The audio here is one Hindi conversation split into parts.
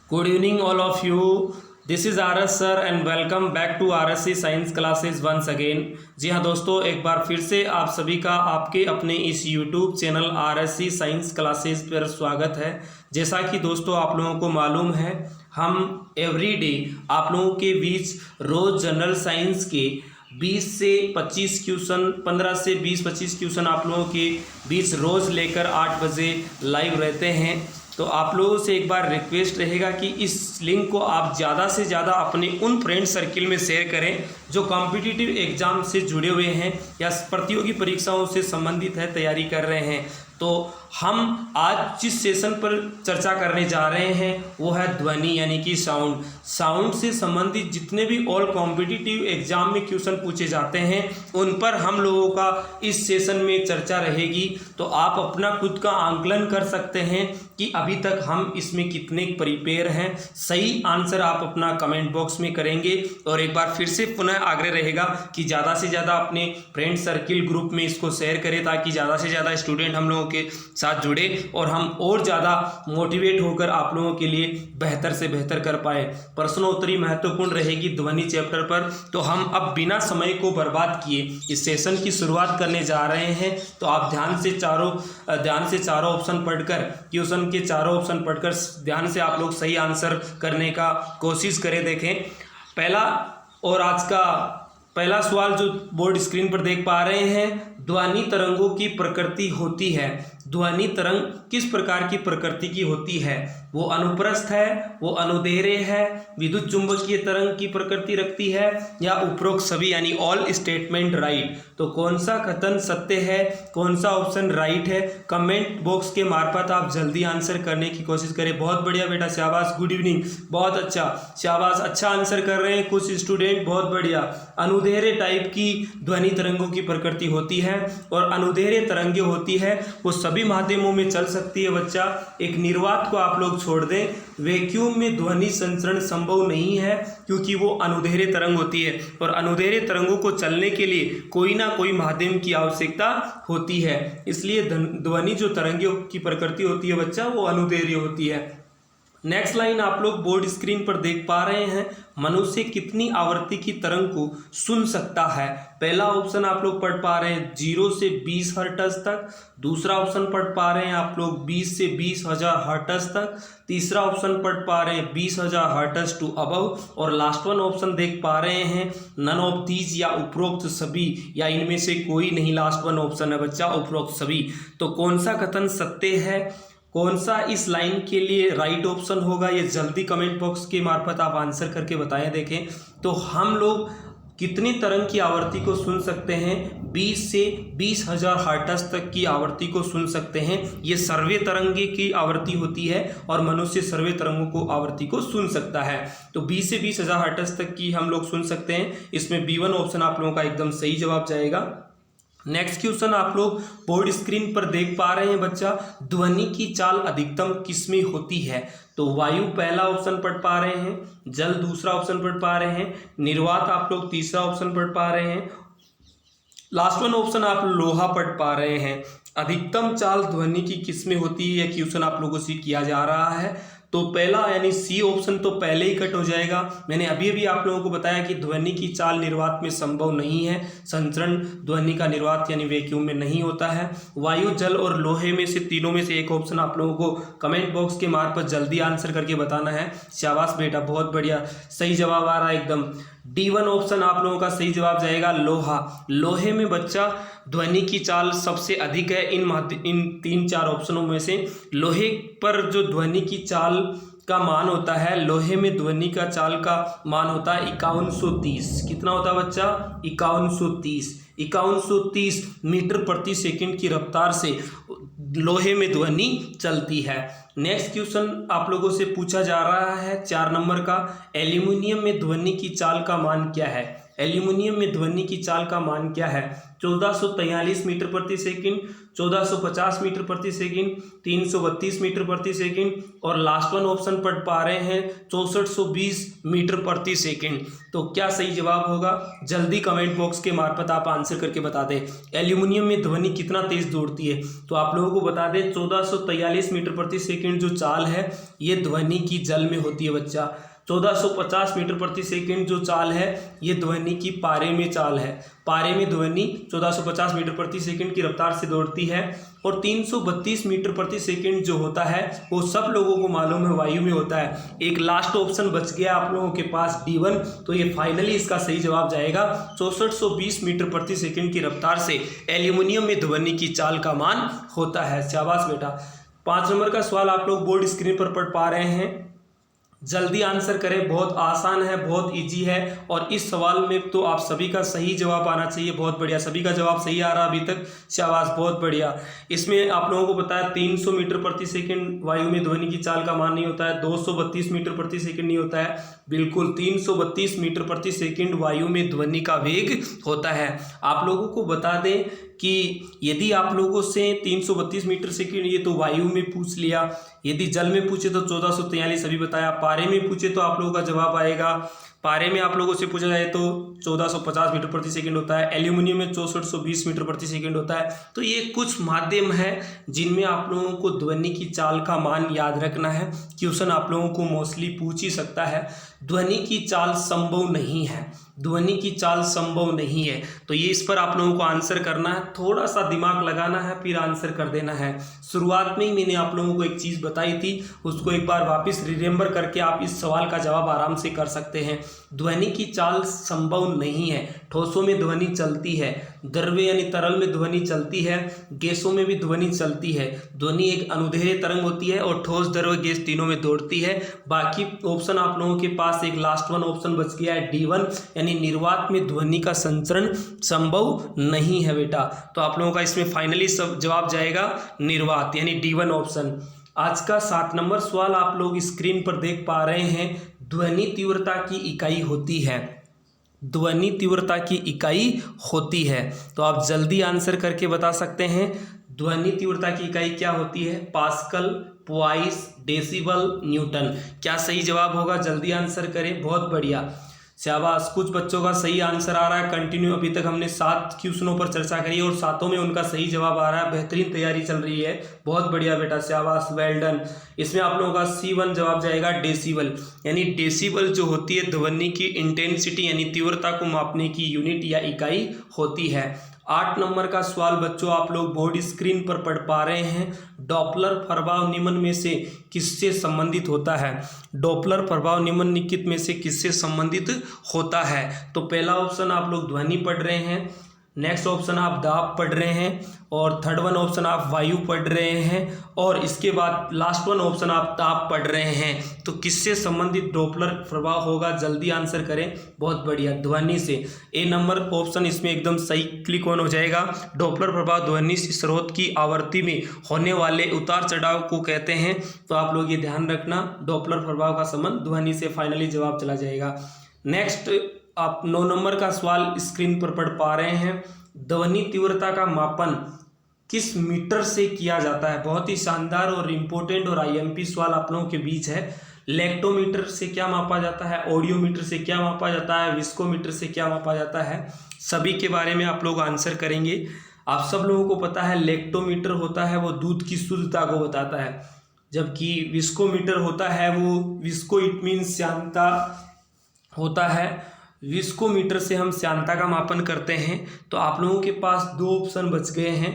Good evening, all of you. This is RS sir and welcome back to RSC science classes once again. जी हाँ दोस्तों, एक बार फिर से आप सभी का आपके अपने इस YouTube channel RSC science classes पर स्वागत है। जैसा कि दोस्तों आप लोगों को मालूम है, हम एवरीडे आप लोगों के बीच रोज़ जनरल साइंस के 20 से 25 क्वेश्चन, 15 से 20-25 क्वेश्चन आप लोगों के बीच रोज़ लेकर 8 बजे लाइव रहते हैं। तो आप लोगों से एक बार रिक्वेस्ट रहेगा कि इस लिंक को आप ज़्यादा से ज़्यादा अपने उन फ्रेंड सर्किल में शेयर करें जो कॉम्पिटिटिव एग्ज़ाम से जुड़े हुए हैं या प्रतियोगी परीक्षाओं से संबंधित है, तैयारी कर रहे हैं। तो हम आज जिस सेशन पर चर्चा करने जा रहे हैं वो है ध्वनि यानी कि साउंड से संबंधित जितने भी ऑल कॉम्पिटिटिव एग्जाम में क्वेश्चन पूछे जाते हैं उन पर हम लोगों का इस सेशन में चर्चा रहेगी। तो आप अपना खुद का आंकलन कर सकते हैं कि अभी तक हम इसमें कितने प्रिपेयर हैं। सही आंसर आप अपना कमेंट बॉक्स में करेंगे। और एक बार फिर से पुनः आग्रह रहेगा कि ज़्यादा से ज़्यादा अपने फ्रेंड सर्किल ग्रुप में इसको शेयर करें ताकि ज़्यादा से ज़्यादा स्टूडेंट हम लोगों के साथ जुड़े और हम और ज़्यादा मोटिवेट होकर आप लोगों के लिए बेहतर से बेहतर कर पाए। प्रश्नोत्तरी महत्वपूर्ण रहेगी ध्वनि चैप्टर पर। तो हम अब बिना समय को बर्बाद किए इस सेशन की शुरुआत करने जा रहे हैं। तो आप ध्यान से चारों ऑप्शन पढ़कर, क्वेश्चन के चारों ऑप्शन पढ़कर ध्यान से आप लोग सही आंसर करने का कोशिश करें। देखें पहला और आज का पहला सवाल जो बोर्ड स्क्रीन पर देख पा रहे हैं, ध्वनि तरंगों की प्रकृति होती है। ध्वनि तरंग किस प्रकार की प्रकृति की होती है? वो अनुप्रस्थ है, वो अनुदैर्घ्य है, विद्युत चुंबकीय तरंग की प्रकृति रखती है या उपरोक्त सभी यानी ऑल स्टेटमेंट राइट। तो कौन सा कथन सत्य है, कौन सा ऑप्शन राइट है? कमेंट बॉक्स के मार्फत आप जल्दी आंसर करने की कोशिश करें। बहुत बढ़िया बेटा, शाबाश, गुड इवनिंग, बहुत अच्छा, शाबाश, अच्छा आंसर कर रहे हैं कुछ स्टूडेंट, बहुत बढ़िया। अनुदैर्घ्य टाइप की ध्वनि तरंगों की प्रकृति होती है और अनुदैर्घ्य तरंगें होती है वो सभी माध्यमों में चल सकती है। बच्चा एक निर्वात को आप लोग छोड़ दें, वैक्यूम में ध्वनि संचरण संभव नहीं है क्योंकि वो अनुदैर्घ्य तरंग होती है और अनुदैर्घ्य तरंगों को चलने के लिए कोई ना कोई माध्यम की आवश्यकता होती है। इसलिए ध्वनि जो तरंगों की प्रकृति होती है बच्चा वो अनुदैर्घ्य होती है। नेक्स्ट लाइन आप लोग बोर्ड स्क्रीन पर देख पा रहे हैं, मनुष्य कितनी आवृत्ति की तरंग को सुन सकता है? पहला ऑप्शन आप लोग पढ़ पा रहे हैं 0 से 20 हर्ट्ज तक, दूसरा ऑप्शन पढ़ पा रहे हैं आप लोग 20 से 20,000 हर्ट्ज तक, तीसरा ऑप्शन पढ़ पा रहे हैं 20,000 हर्ट्ज टू अबव और लास्ट वन ऑप्शन देख पा रहे हैं नन ऑफ दीज या उपरोक्त सभी या इनमें से कोई नहीं। लास्ट वन ऑप्शन है बच्चा उपरोक्त सभी। तो कौन सा कथन सत्य है, कौन सा इस लाइन के लिए राइट ऑप्शन होगा, ये जल्दी कमेंट बॉक्स के मार्फत आप आंसर करके बताएं। देखें तो हम लोग कितनी तरंग की आवृत्ति को सुन सकते हैं? 20 से 20,000 हर्ट्ज तक की आवृत्ति को सुन सकते हैं। ये सर्वे तरंगे की आवृत्ति होती है और मनुष्य सर्वे तरंगों को आवृत्ति को सुन सकता है। तो 20 से 20,000 हर्ट्ज तक की हम लोग सुन सकते हैं। इसमें B1 ऑप्शन आप लोगों का एकदम सही जवाब जाएगा। नेक्स्ट क्वेश्चन आप लोग बोर्ड स्क्रीन पर देख पा रहे हैं बच्चा, ध्वनि की चाल अधिकतम किसमें होती है? तो वायु पहला ऑप्शन पढ़ पा रहे हैं, जल दूसरा ऑप्शन पढ़ पा रहे हैं, निर्वात आप लोग तीसरा ऑप्शन पढ़ पा रहे हैं, लास्ट वन ऑप्शन आप लोहा पढ़ पा रहे हैं। अधिकतम चाल ध्वनि की किसमें होती है, यह क्वेश्चन आप लोगों से किया जा रहा है। तो पहला यानी सी ऑप्शन तो पहले ही कट हो जाएगा। मैंने अभी आप लोगों को बताया कि ध्वनि की चाल निर्वात में संभव नहीं है, संचरण ध्वनि का निर्वात यानी वैक्यूम में नहीं होता है। वायु, जल और लोहे में से तीनों में से एक ऑप्शन आप लोगों को कमेंट बॉक्स के मार्फत जल्दी आंसर करके बताना है। शाबाश बेटा, बहुत बढ़िया, सही जवाब आ रहा है एकदम। D1 ऑप्शन आप लोगों का सही जवाब जाएगा लोहा। लोहे में बच्चा ध्वनि की चाल सबसे अधिक है इन 3-4 ऑप्शनों में से। लोहे पर जो ध्वनि की चाल का मान होता है, लोहे में ध्वनि का चाल का मान होता है 5130। कितना होता है बच्चा? 5130 मीटर प्रति सेकंड की रफ्तार से लोहे में ध्वनि चलती है। नेक्स्ट क्वेश्चन आप लोगों से पूछा जा रहा है 4 नंबर का, एल्यूमिनियम में ध्वनि की चाल का मान क्या है? एल्यूमिनियम में ध्वनि की चाल का मान क्या है? 1443 मीटर प्रति सेकंड, 1450 मीटर प्रति सेकंड, 332 मीटर प्रति सेकंड और लास्ट वन ऑप्शन पढ़ पा रहे हैं 6420 मीटर प्रति सेकंड। तो क्या सही जवाब होगा? जल्दी कमेंट बॉक्स के मार्फत आप आंसर करके बता दें। एल्यूमिनियम में ध्वनि कितना तेज दौड़ती है? तो आप लोगों को बता दें 1443 मीटर प्रति सेकंड जो चाल है ये ध्वनि की जल में होती है बच्चा। 1450 मीटर प्रति सेकंड जो चाल है ये ध्वनि की पारे में चाल है। पारे में ध्वनि 1450 मीटर प्रति सेकंड की रफ्तार से दौड़ती है। और 332 मीटर प्रति सेकंड जो होता है वो सब लोगों को मालूम है वायु में होता है। एक लास्ट ऑप्शन बच गया आप लोगों के पास D1, तो ये फाइनली इसका सही जवाब जाएगा। 6420 मीटर प्रति सेकंड की रफ्तार से एल्यूमिनियम में ध्वनि की चाल का मान होता है। शाबाश बेटा। 5 नंबर का सवाल आप लोग बोर्ड स्क्रीन पर पढ़ पा रहे हैं, जल्दी आंसर करें। बहुत आसान है, बहुत इजी है और इस सवाल में तो आप सभी का सही जवाब आना चाहिए। बहुत बढ़िया, सभी का जवाब सही आ रहा अभी तक, शाबाश, बहुत बढ़िया। इसमें आप लोगों को पता है 300 मीटर प्रति सेकंड वायु में ध्वनि की चाल का मान नहीं होता है, 232 मीटर प्रति सेकंड नहीं होता है, बिल्कुल 332 मीटर प्रति सेकंड वायु में ध्वनि का वेग होता है। आप लोगों को बता दें कि यदि आप लोगों से 332 मीटर सेकंड ये तो वायु में पूछ लिया, यदि जल में पूछे तो 1443 अभी बताया, पारे में पूछे तो आप लोगों का जवाब आएगा, पारे में आप लोगों से पूछा जाए तो 1450 मीटर प्रति सेकंड होता है, एल्यूमिनियम में 6420 मीटर प्रति सेकंड होता है। तो ये कुछ माध्यम है जिनमें आप लोगों को ध्वनि की चाल का मान याद रखना है। क्वेश्चन आप लोगों को मोस्टली पूछ ही सकता है। ध्वनि की चाल संभव नहीं है, ध्वनि की चाल संभव नहीं है, तो ये इस पर आप लोगों को आंसर करना है, थोड़ा सा दिमाग लगाना है फिर आंसर कर देना है। शुरुआत में ही मैंने आप लोगों को एक चीज़ बताई थी, उसको एक बार वापस रिमेंबर करके आप इस सवाल का जवाब आराम से कर सकते हैं। ध्वनि की चाल संभव नहीं है। ठोसों में ध्वनि चलती है, द्रव्य यानी तरल में ध्वनि चलती है, गैसों में भी ध्वनि चलती है। ध्वनि एक अनुदैर्ध्य तरंग होती है और ठोस, द्रव्य, गैस तीनों में दौड़ती है। बाकी ऑप्शन आप लोगों के पास एक लास्ट वन ऑप्शन बच गया है D1, यानी निर्वात में ध्वनि का संचरण संभव नहीं है बेटा। तो आप लोगों का इसमें फाइनली सब जवाब जाएगा निर्वात, यानी D1 ऑप्शन। आज का 7 नंबर सवाल आप लोग स्क्रीन पर देख पा रहे हैं, ध्वनि तीव्रता की इकाई होती है, ध्वनि तीव्रता की इकाई होती है। तो आप जल्दी आंसर करके बता सकते हैं ध्वनि तीव्रता की इकाई क्या होती है? Pascal, poised, decibel, Newton. क्या सही जवाब होगा? जल्दी आंसर करें। बहुत बढ़िया, शाबाश। कुछ बच्चों का सही आंसर आ रहा है कंटिन्यू। अभी तक हमने 7 क्वेश्चनों पर चर्चा करी और 7 में उनका सही जवाब आ रहा है। बेहतरीन तैयारी चल रही है, बहुत बढ़िया बेटा, शाबाश, वेल डन। इसमें आप लोगों का C1 जवाब जाएगा डेसिबल, यानी डेसिबल जो होती है ध्वनि की इंटेंसिटी यानी तीव्रता को मापने की यूनिट या इकाई होती है। 8 नंबर का सवाल बच्चों आप लोग बोर्ड स्क्रीन पर पढ़ पा रहे हैं, डॉपलर प्रभाव निम्न में से किससे संबंधित होता है? डॉपलर प्रभाव निम्नलिखित में से किससे संबंधित होता है? तो पहला ऑप्शन आप लोग ध्वनि पढ़ रहे हैं, नेक्स्ट ऑप्शन आप दाब पढ़ रहे हैं और थर्ड वन ऑप्शन आप वायु पढ़ रहे हैं और इसके बाद लास्ट वन ऑप्शन आप ताप पढ़ रहे हैं। तो किससे संबंधित डॉपलर प्रभाव होगा? जल्दी आंसर करें। बहुत बढ़िया, ध्वनि से। ए नंबर ऑप्शन इसमें एकदम सही क्लिक ऑन हो जाएगा। डॉपलर प्रभाव ध्वनि स्रोत की आवृत्ति में होने वाले उतार चढ़ाव को कहते हैं। तो आप लोग ये ध्यान रखना, डॉपलर प्रभाव का संबंध ध्वनि से। फाइनली जवाब चला जाएगा। नेक्स्ट आप 9 नंबर का सवाल स्क्रीन पर पढ़ पा रहे हैं, ध्वनि तीव्रता का मापन किस मीटर से किया जाता है? बहुत ही शानदार और इम्पोर्टेंट और IMP सवाल आप लोगों के बीच है। लेक्टोमीटर से क्या मापा जाता है? ऑडियोमीटर से क्या मापा जाता है? विस्कोमीटर से क्या मापा जाता है? सभी के बारे में आप लोग आंसर करेंगे। आप सब लोगों को पता है लेक्टोमीटर होता है वो दूध की शुद्धता को बताता है, जबकि विस्कोमीटर होता है वो विस्को इट मीन्स श्यानता होता है। विस्कोमीटर से हम श्यानता का मापन करते हैं। तो आप लोगों के पास 2 ऑप्शन बच गए हैं,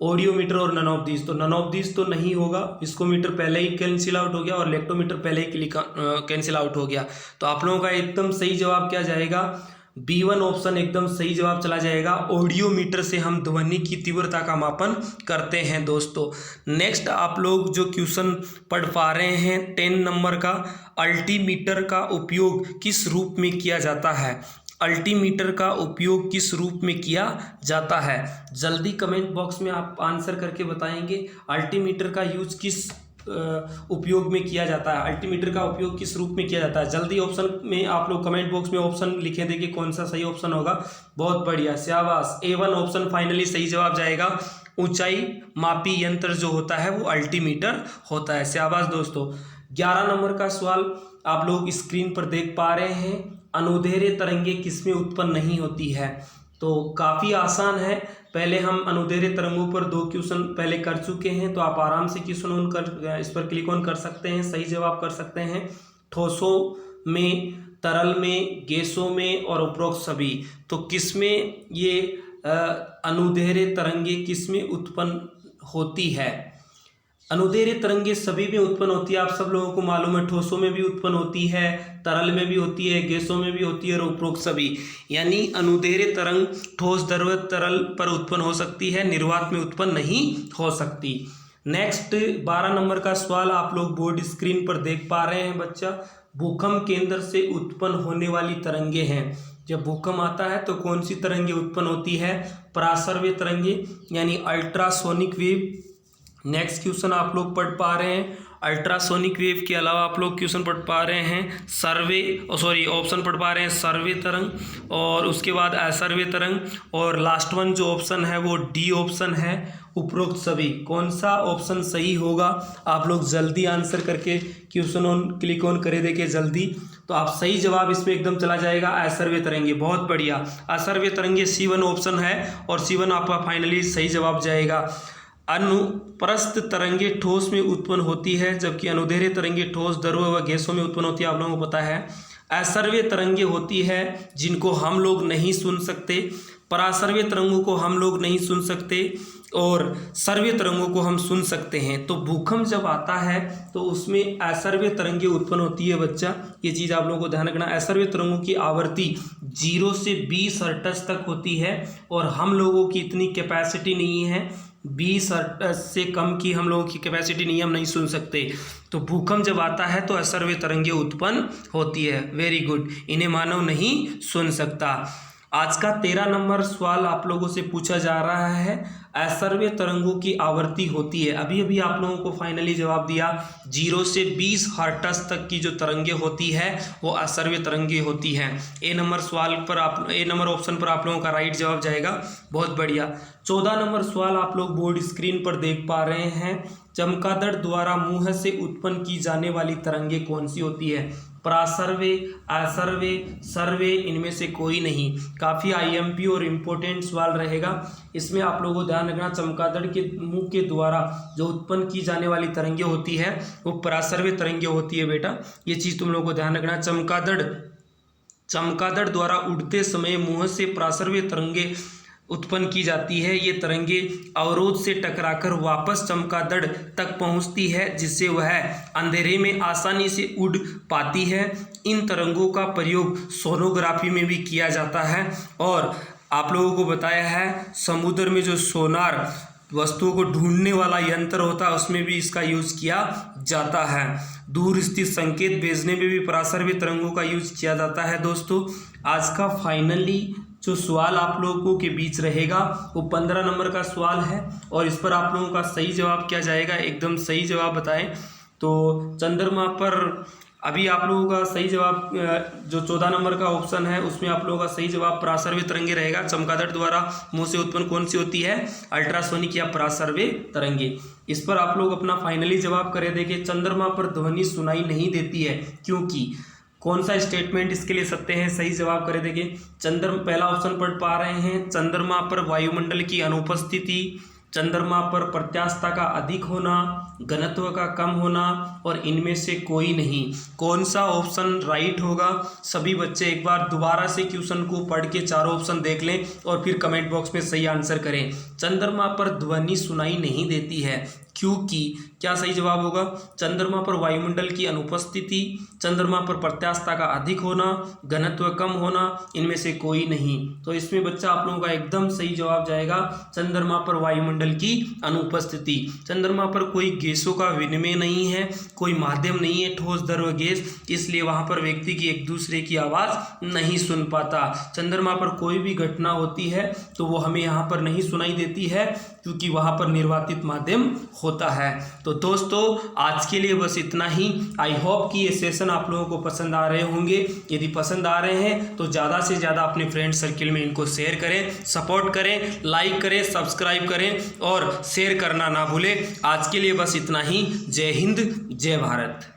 ऑडियोमीटर और नन ऑफ दीज। तो नन ऑफ दीज तो नहीं होगा, विस्कोमीटर पहले ही कैंसिल आउट हो गया और लेक्टोमीटर पहले ही कैंसिल आउट हो गया। तो आप लोगों का एकदम सही जवाब क्या जाएगा? B1 ऑप्शन एकदम सही जवाब चला जाएगा। ऑडियोमीटर से हम ध्वनि की तीव्रता का मापन करते हैं दोस्तों। नेक्स्ट आप लोग जो क्वेश्चन पढ़ पा रहे हैं 10 नंबर का, अल्टीमीटर का उपयोग किस रूप में किया जाता है? अल्टीमीटर का उपयोग किस रूप में किया जाता है? जल्दी कमेंट बॉक्स में आप आंसर करके बताएंगे अल्टीमीटर का यूज किस उपयोग में किया जाता है, अल्टीमीटर का उपयोग किस रूप में किया जाता है? जल्दी ऑप्शन में आप लोग कमेंट बॉक्स में ऑप्शन लिखे, देखिए कौन सा सही ऑप्शन होगा। बहुत बढ़िया, शाबाश, A1 ऑप्शन फाइनली सही जवाब जाएगा। ऊंचाई मापी यंत्र जो होता है वो अल्टीमीटर होता है। शाबाश दोस्तों। 11 नंबर का सवाल आप लोग स्क्रीन पर देख पा रहे हैं, अनुदैर्घ्य तरंगे किसमें उत्पन्न नहीं होती है? तो काफ़ी आसान है। पहले हम अनुदैर्घ्य तरंगों पर 2 क्वेश्चन पहले कर चुके हैं, तो आप आराम से क्वेश्चन ऑन कर इस पर क्लिक ऑन कर सकते हैं, सही जवाब कर सकते हैं। ठोसों में, तरल में, गैसों में और उपरोक्त सभी। तो किसमें ये अनुदैर्घ्य तरंगे किसमें उत्पन्न होती है? अनुदैर्घ्य तरंगे सभी में उत्पन्न होती है, आप सब लोगों को मालूम है। ठोसों में भी उत्पन्न होती है, तरल में भी होती है, गैसों में भी होती है और उपरोक्त सभी। यानी अनुदैर्घ्य तरंग ठोस, द्रव, तरल पर उत्पन्न हो सकती है, निर्वात में उत्पन्न नहीं हो सकती। नेक्स्ट 12 नंबर का सवाल आप लोग बोर्ड स्क्रीन पर देख पा रहे हैं बच्चा। भूकंप केंद्र से उत्पन्न होने वाली तरंगे हैं। जब भूकंप आता है तो कौन सी तरंगे उत्पन्न होती है? पराश्रव्य तरंगे यानी अल्ट्रासोनिक वेव। नेक्स्ट क्वेश्चन आप लोग पढ़ पा रहे हैं, अल्ट्रासोनिक वेव के अलावा आप लोग क्वेश्चन पढ़ पा रहे हैं ऑप्शन पढ़ पा रहे हैं सर्वे तरंग, और उसके बाद असर्वे तरंग, और लास्ट वन जो ऑप्शन है वो डी ऑप्शन है, उपरोक्त सभी। कौन सा ऑप्शन सही होगा? आप लोग जल्दी आंसर करके क्वेश्चन ऑन क्लिक ऑन करे, देखिए जल्दी। तो आप सही जवाब इसमें एकदम चला जाएगा असर्वे तरंगे। बहुत बढ़िया, असर्वे तरंगे C1 ऑप्शन है, और C1 आपका फाइनली सही जवाब जाएगा। अनुप्रस्थ तरंगे ठोस में उत्पन्न होती है, जबकि अनुदैर्घ्य तरंगे ठोस, द्रव व गैसों में उत्पन्न होती है, आप लोगों को पता है। असर्वे तरंगे होती है जिनको हम लोग नहीं सुन सकते, परासर्वे तरंगों को हम लोग नहीं सुन सकते, और सर्वे तरंगों को हम सुन सकते हैं। तो भूकंप जब आता है तो उसमें असर्वे तरंगे उत्पन्न होती है बच्चा, ये चीज़ आप लोगों को ध्यान रखना। असर्वे तरंगों की आवृत्ति 0 से 20 हर्ट्ज तक होती है, और हम लोगों की इतनी कैपेसिटी नहीं है, 20 हर्ट्ज से कम की हम लोगों की कैपेसिटी नहीं, हम नहीं सुन सकते। तो भूकंप जब आता है तो असर्वे तरंगे उत्पन्न होती है। वेरी गुड, इन्हें मानव नहीं सुन सकता। आज का 13 नंबर सवाल आप लोगों से पूछा जा रहा है, असर्वे तरंगों की आवृत्ति होती है। अभी अभी आप लोगों को फाइनली जवाब दिया, 0 से 20 हर्ट्ज तक की जो तरंगे होती है वो असर्वे तरंगे होती हैं। ए नंबर ऑप्शन पर आप लोगों का राइट जवाब जाएगा। बहुत बढ़िया। 14 नंबर सवाल आप लोग बोर्ड स्क्रीन पर देख पा रहे हैं, चमगादड़ द्वारा मुंह से उत्पन्न की जाने वाली तरंगे कौन सी होती है? परासर्वे, असर्वे, सर्वे, इनमें से कोई नहीं। काफ़ी IMP और इम्पोर्टेंट सवाल रहेगा, इसमें आप लोगों को ध्यान रखना। चमगादड़ के मुंह के द्वारा जो उत्पन्न की जाने वाली तरंगे होती है वो परासर्वे तरंगे होती है बेटा, ये चीज़ तुम लोगों को ध्यान रखना। चमगादड़ द्वारा उड़ते समय मुंह से परासर्वे तरंगे उत्पन्न की जाती है। ये तरंगे अवरोध से टकराकर वापस चमगादड़ तक पहुंचती है, जिससे वह अंधेरे में आसानी से उड़ पाती है। इन तरंगों का प्रयोग सोनोग्राफी में भी किया जाता है, और आप लोगों को बताया है समुद्र में जो सोनार वस्तुओं को ढूंढने वाला यंत्र होता है उसमें भी इसका यूज किया जाता है। दूर स्थित संकेत भेजने में भी परासर्वे तरंगों का यूज किया जाता है। दोस्तों, आज का फाइनली जो सवाल आप लोगों के बीच रहेगा वो 15 नंबर का सवाल है, और इस पर आप लोगों का सही जवाब क्या जाएगा? एकदम सही जवाब बताएं। तो चंद्रमा पर अभी आप लोगों का सही जवाब जो 14 नंबर का ऑप्शन है उसमें आप लोगों का सही जवाब परासर्वे तरंगे रहेगा। चमगादड़ द्वारा मुंह से उत्पन्न कौन सी होती है? अल्ट्रासोनिक या परासर्वे तरंगे। इस पर आप लोग अपना फाइनली जवाब करें। देखिए, चंद्रमा पर ध्वनि सुनाई नहीं देती है क्योंकि, कौन सा स्टेटमेंट इसके लिए सत्य है? सही जवाब करें। देखिए, पहला ऑप्शन पढ़ पा रहे हैं, चंद्रमा पर वायुमंडल की अनुपस्थिति, चंद्रमा पर प्रत्यास्थता का अधिक होना, घनत्व का कम होना, और इनमें से कोई नहीं। कौन सा ऑप्शन राइट होगा? सभी बच्चे एक बार दोबारा से क्वेश्चन को पढ़ के चारों ऑप्शन देख लें और फिर कमेंट बॉक्स में सही आंसर करें। चंद्रमा पर ध्वनि सुनाई नहीं देती है क्योंकि, क्या सही जवाब होगा? चंद्रमा पर वायुमंडल की अनुपस्थिति, चंद्रमा पर प्रत्यास्थता का अधिक होना, घनत्व कम होना, इनमें से कोई नहीं। तो इसमें बच्चा आप लोगों का एकदम सही जवाब जाएगा, चंद्रमा पर वायुमंडल की अनुपस्थिति। चंद्रमा पर कोई गैसों का विनिमय नहीं है, कोई माध्यम नहीं है, ठोस, द्रव, गैस, इसलिए वहां पर व्यक्ति की एक दूसरे की आवाज़ नहीं सुन पाता। चंद्रमा पर कोई भी घटना होती है तो वो हमें यहाँ पर नहीं सुनाई देती है क्योंकि वहाँ पर निर्वातित माध्यम होता है। तो दोस्तों आज के लिए बस इतना ही। आई होप कि ये सेशन आप लोगों को पसंद आ रहे होंगे। यदि पसंद आ रहे हैं तो ज़्यादा से ज़्यादा अपने फ्रेंड सर्किल में इनको शेयर करें, सपोर्ट करें, लाइक करें, सब्सक्राइब करें और शेयर करना ना भूलें। आज के लिए बस इतना ही। जय हिंद, जय भारत।